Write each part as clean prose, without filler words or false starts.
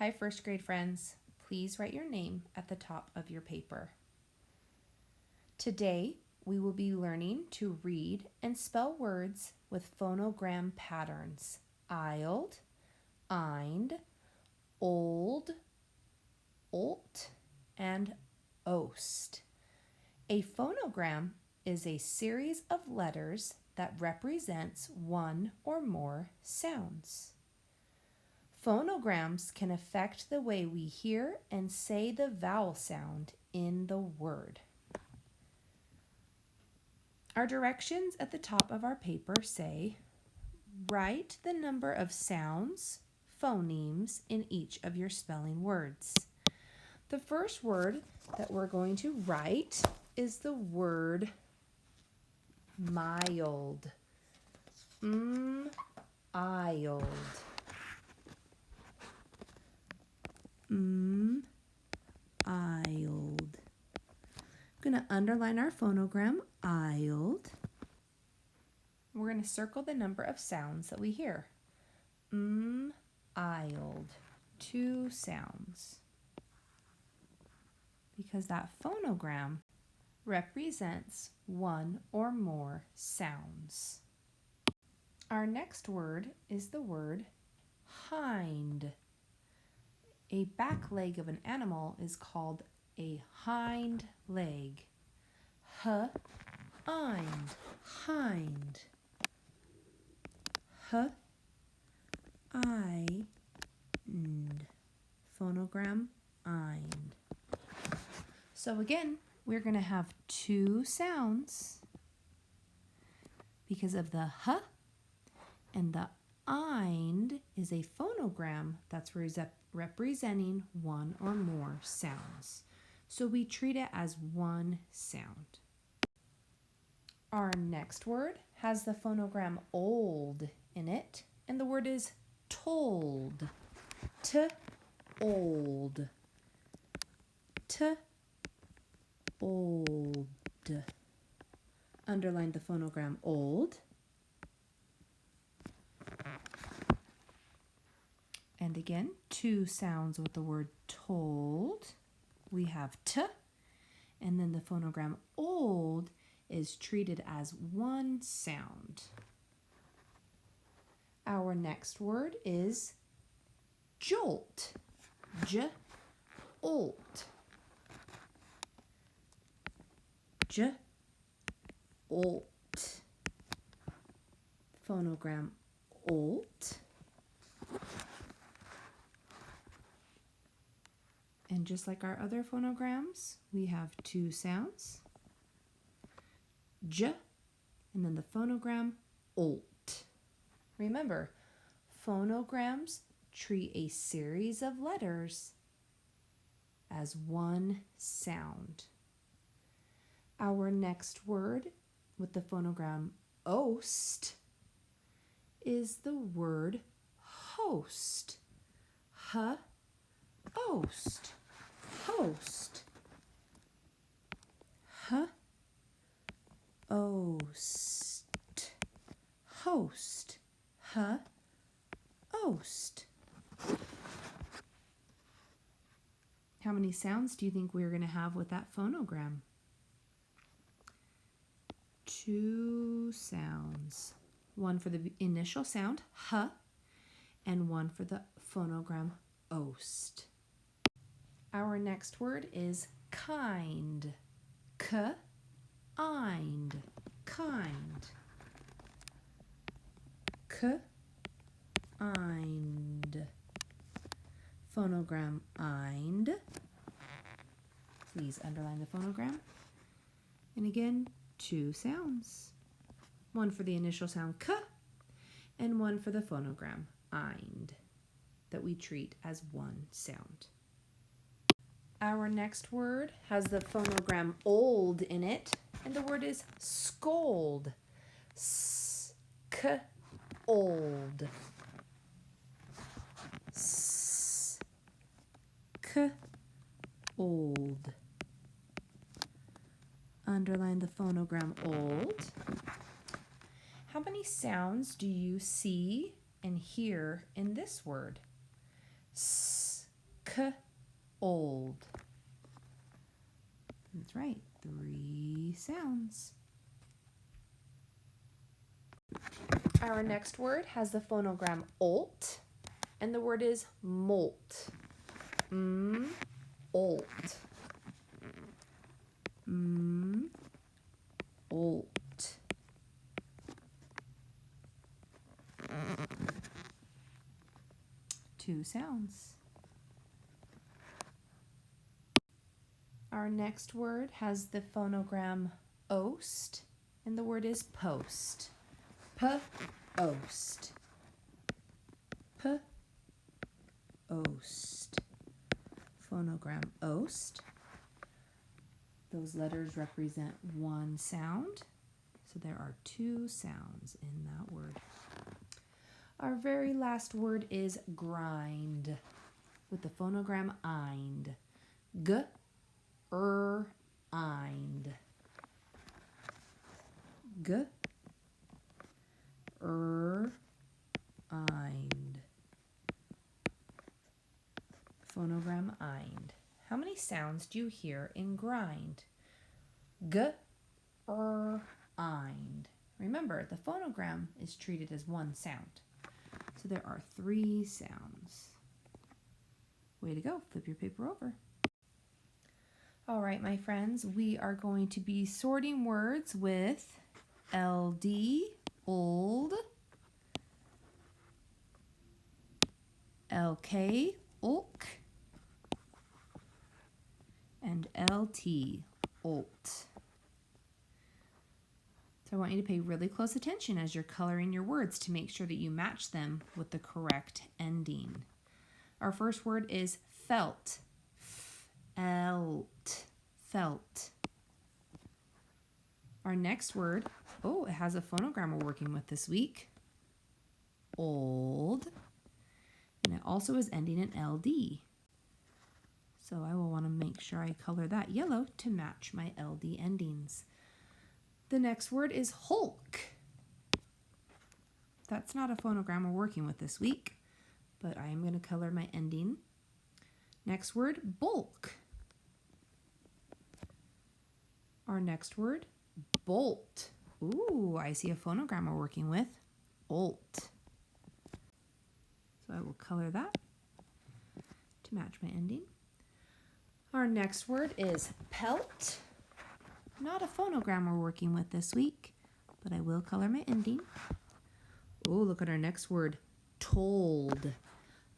Hi, first grade friends. Please write your name at the top of your paper. Today, we will be learning to read and spell words with phonogram patterns. Ild, eind, old, olt, and ost. A phonogram is a series of letters that represents one or more sounds. Phonograms can affect the way we hear and say the vowel sound in the word. Our directions at the top of our paper say, write the number of sounds, phonemes in each of your spelling words. The first word that we're going to write is the word mild. Ild. Ild. I'm going to underline our phonogram, ild. We're going to circle the number of sounds that we hear. Ild. 2 sounds. Because that phonogram represents one or more sounds. Our next word is the word hind. A back leg of an animal is called a hind leg. Hind. Hind. Hind. Phonogram eind. So again, we're going to have 2 sounds because of the h, and the eind is a phonogram that's representing one or more sounds. So we treat it as one sound. Our next word has the phonogram old in it, and the word is told. Old. Old. Underline the phonogram old. And again, 2 sounds with the word told. We have t, and then the phonogram old is treated as one sound. Our next word is jolt. J-olt. J-olt. Phonogram olt. And just like our other phonograms, we have 2 sounds. J, and then the phonogram olt. Remember, phonograms treat a series of letters as one sound. Our next word with the phonogram ost is the word host. Host. Host. Ost. Host. Ost. How many sounds do you think we're going to have with that phonogram? 2 sounds. One for the initial sound, h, and one for the phonogram ost. Our next word is kind. K-eind. Kind. K-eind. Phonogram eind. Please underline the phonogram. And again, 2 sounds. One for the initial sound k, and one for the phonogram eind, that we treat as one sound. Our next word has the phonogram old in it, and the word is scold. S-k-old. S-k-old. Underline the phonogram old. How many sounds do you see and hear in this word? S, old. That's right, 3 sounds. Our next word has the phonogram olt, and the word is molt. Olt. Olt. Two sounds. Our next word has the phonogram ost, and the word is post. P-ost. P-ost. Phonogram ost. Those letters represent one sound, so there are 2 sounds in that word. Our very last word is grind, with the phonogram eind. G-er-eind. G-er-eind. Phonogram eind. How many sounds do you hear in grind? G-er-eind. Remember, the phonogram is treated as one sound. So there are 3 sounds. Way to go. Flip your paper over. All right, my friends, we are going to be sorting words with LD, old, LK, ulk, and LT, olt. So I want you to pay really close attention as you're coloring your words to make sure that you match them with the correct ending. Our first word is felt. Felt. Felt. Our next word, it has a phonogram we're working with this week. Old. And it also is ending in LD. So I will want to make sure I color that yellow to match my LD endings. The next word is hulk. That's not a phonogram we're working with this week, but I am going to color my ending. Next word, bulk. Our next word, bolt. Ooh, I see a phonogram we're working with. Olt. So I will color that to match my ending. Our next word is pelt. Not a phonogram we're working with this week, but I will color my ending. Oh, look at our next word, told.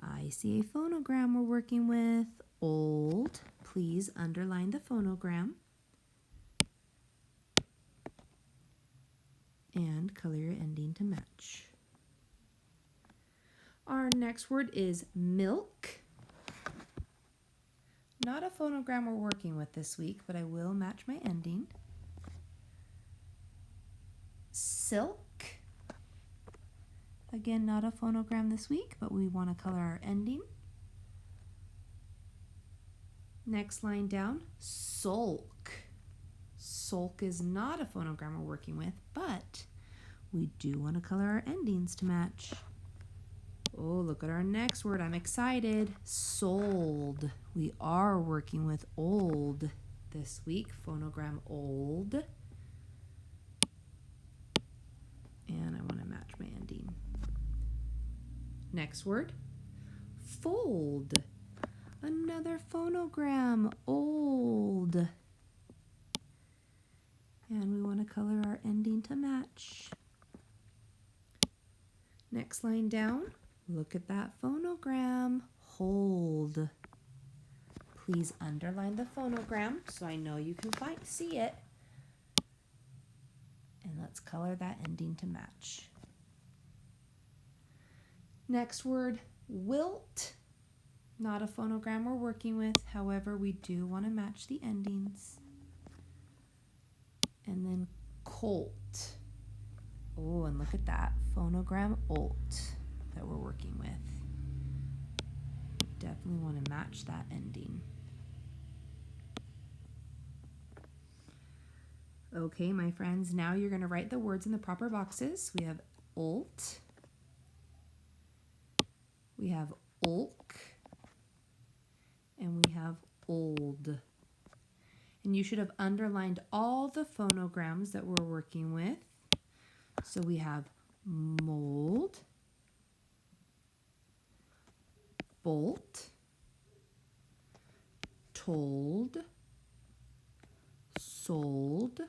I see a phonogram we're working with. Old. Please underline the phonogram. And color your ending to match. Our next word is milk. Not a phonogram we're working with this week, but I will match my ending. Silk. Again, not a phonogram this week, but we want to color our ending. Next line down, sulk. Sulk is not a phonogram we're working with, but we do want to color our endings to match. Oh, look at our next word. I'm excited. Sold. We are working with old this week. Phonogram old. And I want to match my ending. Next word. Fold. Another phonogram. Old. And we want to color our ending to match. Next line down. Look at that phonogram. Hold. Please underline the phonogram so I know you can see it. And let's color that ending to match. Next word, wilt. Not a phonogram we're working with. However, we do want to match the endings. And then colt. Oh, and look at that. Phonogram olt that we're working with. Definitely want to match that ending. Okay, my friends, now you're going to write the words in the proper boxes. We have olt. We have ulk. And you should have underlined all the phonograms that we're working with. So we have mold, bolt, told, sold,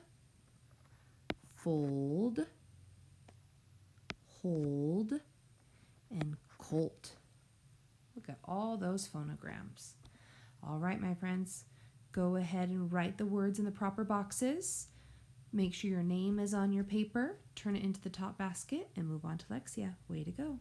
fold, hold, and colt. Look at all those phonograms. All right, my friends, go ahead and write the words in the proper boxes. Make sure your name is on your paper, turn it into the top basket, and move on to Lexia. Way to go.